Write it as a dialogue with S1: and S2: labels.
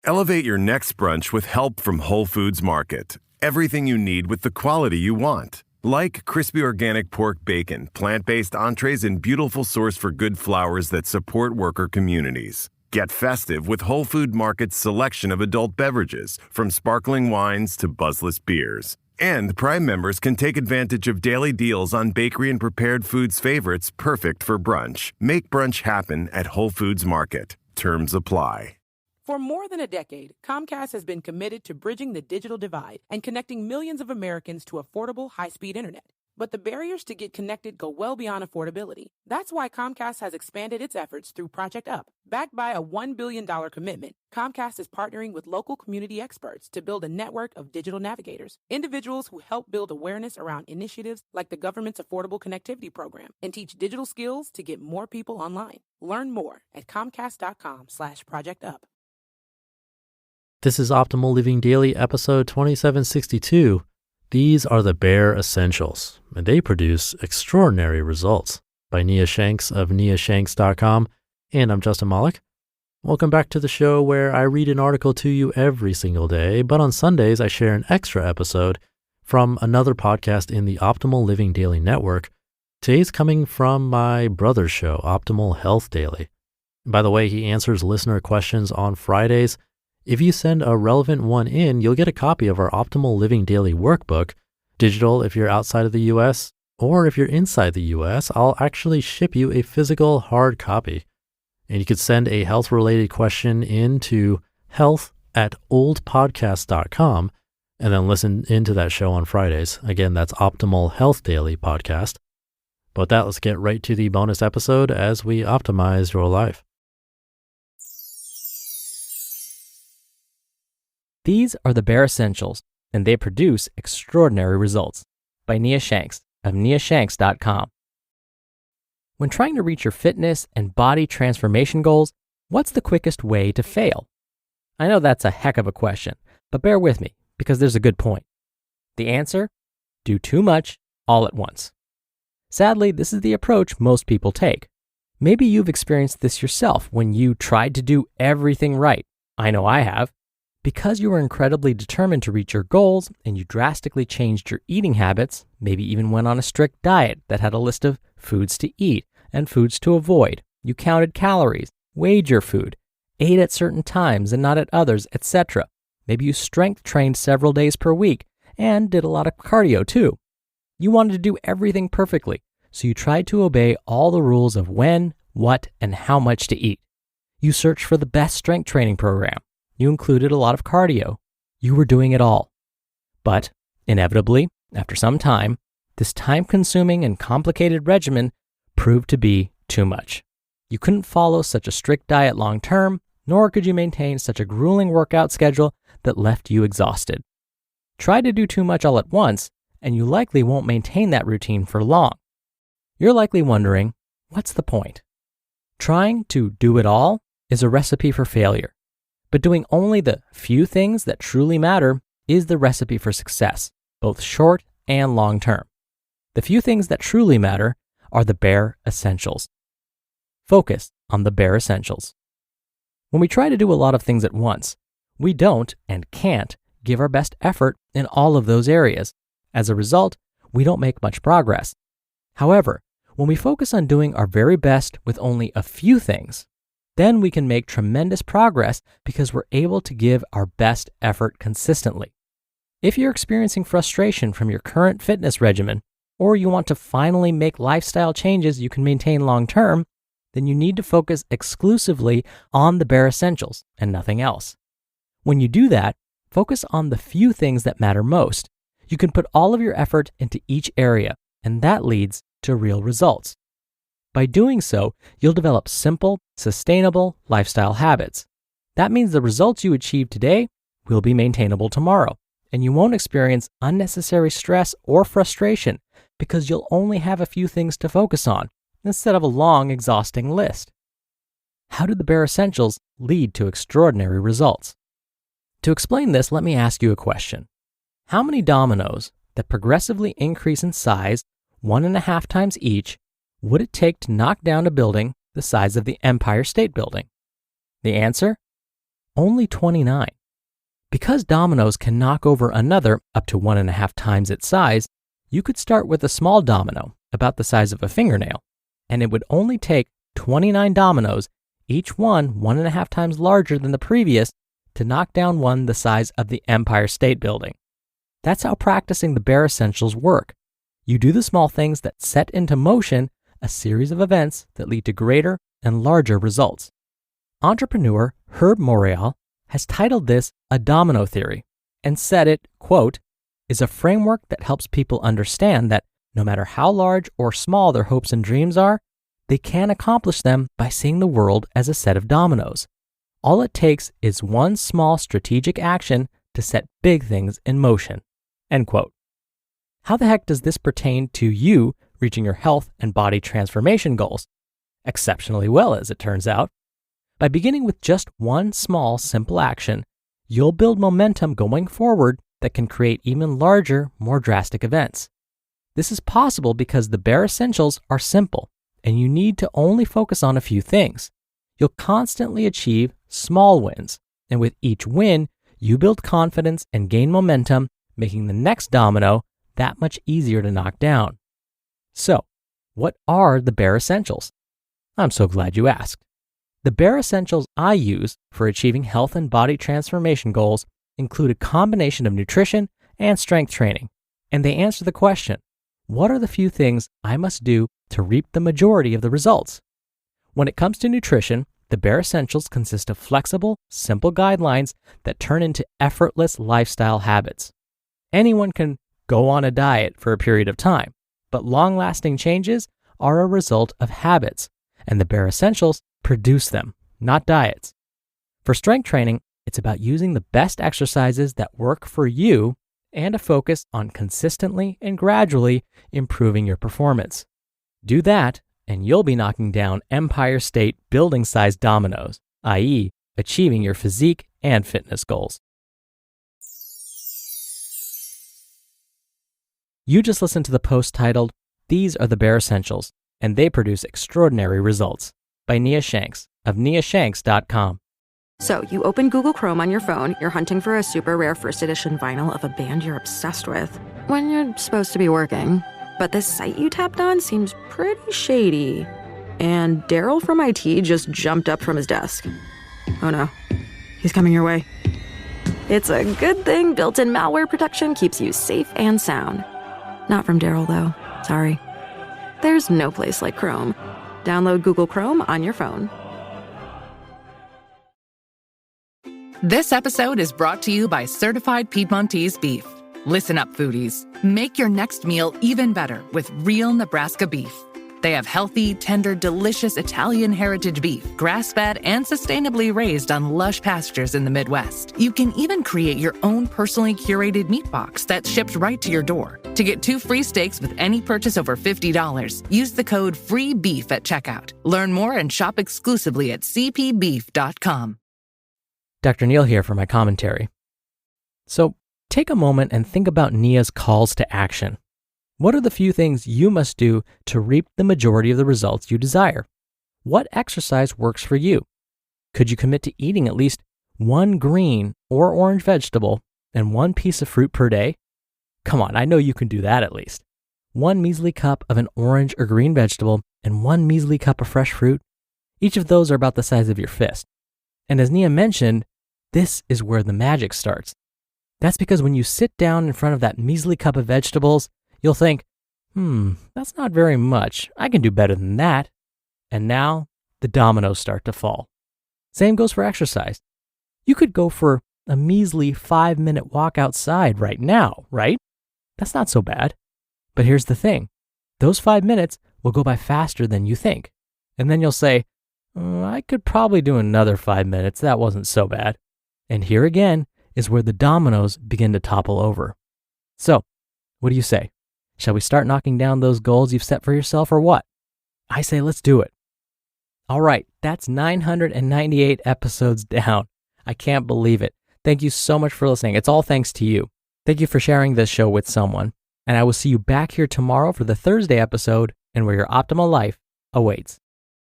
S1: Elevate your next brunch with help from Whole Foods Market. Everything you need with the quality you want. Like crispy organic pork bacon, plant-based entrees, and beautiful source for good flours that support worker communities. Get festive with Whole Food Market's selection of adult beverages, from sparkling wines to buzzless beers. And Prime members can take advantage of daily deals on bakery and prepared foods favorites perfect for brunch. Make brunch happen at Whole Foods Market. Terms apply.
S2: For more than a decade, Comcast has been committed to bridging the digital divide and connecting millions of Americans to affordable, high-speed internet. But the barriers to get connected go well beyond affordability. That's why Comcast has expanded its efforts through Project Up. Backed by a $1 billion commitment, Comcast is partnering with local community experts to build a network of digital navigators, individuals who help build awareness around initiatives like the government's Affordable Connectivity Program and teach digital skills to get more people online. Learn more at comcast.com/projectup.
S3: This is Optimal Living Daily, episode 2762. These are the bare essentials, and they produce extraordinary results. By Nia Shanks of niashanks.com, and I'm Justin Malik. Welcome back to the show where I read an article to you every single day, but on Sundays I share an extra episode from another podcast in the Optimal Living Daily network. Today's coming from my brother's show, Optimal Health Daily. By the way, he answers listener questions on Fridays. If you send a relevant one in, you'll get a copy of our Optimal Living Daily workbook, digital if you're outside of the US, or if you're inside the US, I'll actually ship you a physical hard copy. And you could send a health-related question in to health@oldpodcast.com and then listen into that show on Fridays. Again, that's Optimal Health Daily podcast. But with that, let's get right to the bonus episode as we optimize your life.
S4: These are the bare essentials, and they produce extraordinary results. By Nia Shanks of niashanks.com. When trying to reach your fitness and body transformation goals, what's the quickest way to fail? I know that's a heck of a question, but bear with me because there's a good point. The answer? Do too much all at once. Sadly, this is the approach most people take. Maybe you've experienced this yourself when you tried to do everything right. I know I have. Because you were incredibly determined to reach your goals and you drastically changed your eating habits, maybe even went on a strict diet that had a list of foods to eat and foods to avoid. You counted calories, weighed your food, ate at certain times and not at others, etc. Maybe you strength trained several days per week and did a lot of cardio too. You wanted to do everything perfectly, so you tried to obey all the rules of when, what, and how much to eat. You searched for the best strength training program. You included a lot of cardio. You were doing it all. But inevitably, after some time, this time-consuming and complicated regimen proved to be too much. You couldn't follow such a strict diet long-term, nor could you maintain such a grueling workout schedule that left you exhausted. Try to do too much all at once, and you likely won't maintain that routine for long. You're likely wondering, what's the point? Trying to do it all is a recipe for failure. But doing only the few things that truly matter is the recipe for success, both short and long term. The few things that truly matter are the bare essentials. Focus on the bare essentials. When we try to do a lot of things at once, we don't and can't give our best effort in all of those areas. As a result, we don't make much progress. However, when we focus on doing our very best with only a few things, then we can make tremendous progress because we're able to give our best effort consistently. If you're experiencing frustration from your current fitness regimen, or you want to finally make lifestyle changes you can maintain long-term, then you need to focus exclusively on the bare essentials and nothing else. When you do that, focus on the few things that matter most. You can put all of your effort into each area, and that leads to real results. By doing so, you'll develop simple, sustainable lifestyle habits. That means the results you achieve today will be maintainable tomorrow, and you won't experience unnecessary stress or frustration because you'll only have a few things to focus on instead of a long, exhausting list. How do the bare essentials lead to extraordinary results? To explain this, let me ask you a question. How many dominoes that progressively increase in size 1.5 times each would it take to knock down a building the size of the Empire State Building? The answer? only 29. Because dominoes can knock over another up to 1.5 times its size, you could start with a small domino about the size of a fingernail, and it would only take 29 dominoes, each one 1.5 times larger than the previous, to knock down one the size of the Empire State Building. That's how practicing the bare essentials work. You do the small things that set into motion a series of events that lead to greater and larger results. Entrepreneur Herb Morreale has titled this a domino theory and said it, quote, is a framework that helps people understand that no matter how large or small their hopes and dreams are, they can accomplish them by seeing the world as a set of dominoes. All it takes is one small strategic action to set big things in motion, end quote. How the heck does this pertain to you reaching your health and body transformation goals? Exceptionally well, as it turns out. By beginning with just one small, simple action, you'll build momentum going forward that can create even larger, more drastic events. This is possible because the bare essentials are simple, and you need to only focus on a few things. You'll constantly achieve small wins, and with each win, you build confidence and gain momentum, making the next domino that much easier to knock down. So, what are the bare essentials? I'm so glad you asked. The bare essentials I use for achieving health and body transformation goals include a combination of nutrition and strength training, and they answer the question, what are the few things I must do to reap the majority of the results? When it comes to nutrition, the bare essentials consist of flexible, simple guidelines that turn into effortless lifestyle habits. Anyone can go on a diet for a period of time, but long-lasting changes are a result of habits, and the bare essentials produce them, not diets. For strength training, it's about using the best exercises that work for you and a focus on consistently and gradually improving your performance. Do that, and you'll be knocking down Empire State Building-sized dominoes, i.e., achieving your physique and fitness goals. You just listened to the post titled, These Are the Bare Essentials, and They Produce Extraordinary Results, by Nia Shanks of niashanks.com.
S5: So, you open Google Chrome on your phone, you're hunting for a super rare first edition vinyl of a band you're obsessed with, when you're supposed to be working. But this site you tapped on seems pretty shady. And Daryl from IT just jumped up from his desk. Oh no, he's coming your way. It's a good thing built-in malware protection keeps you safe and sound. Not from Daryl, though. Sorry. There's no place like Chrome. Download Google Chrome on your phone.
S6: This episode is brought to you by Certified Piedmontese Beef. Listen up, foodies. Make your next meal even better with real Nebraska beef. They have healthy, tender, delicious Italian heritage beef, grass-fed and sustainably raised on lush pastures in the Midwest. You can even create your own personally curated meat box that's shipped right to your door. To get 2 free steaks with any purchase over $50, use the code FREEBEEF at checkout. Learn more and shop exclusively at cpbeef.com.
S4: Dr. Neil here for my commentary. So, take a moment and think about Nia's calls to action. What are the few things you must do to reap the majority of the results you desire? What exercise works for you? Could you commit to eating at least 1 green or orange vegetable and 1 piece of fruit per day? Come on, I know you can do that at least. 1 measly cup of an orange or green vegetable and 1 measly cup of fresh fruit. Each of those are about the size of your fist. And as Nia mentioned, this is where the magic starts. That's because when you sit down in front of that measly cup of vegetables, you'll think, that's not very much. I can do better than that. And now the dominoes start to fall. Same goes for exercise. You could go for a measly 5-minute walk outside right now, right? That's not so bad. But here's the thing. Those 5 minutes will go by faster than you think. And then you'll say, I could probably do another 5 minutes. That wasn't so bad. And here again is where the dominoes begin to topple over. So, what do you say? Shall we start knocking down those goals you've set for yourself or what? I say let's do it. All right, that's 998 episodes down. I can't believe it. Thank you so much for listening. It's all thanks to you. Thank you for sharing this show with someone. And I will see you back here tomorrow for the Thursday episode and where your optimal life awaits.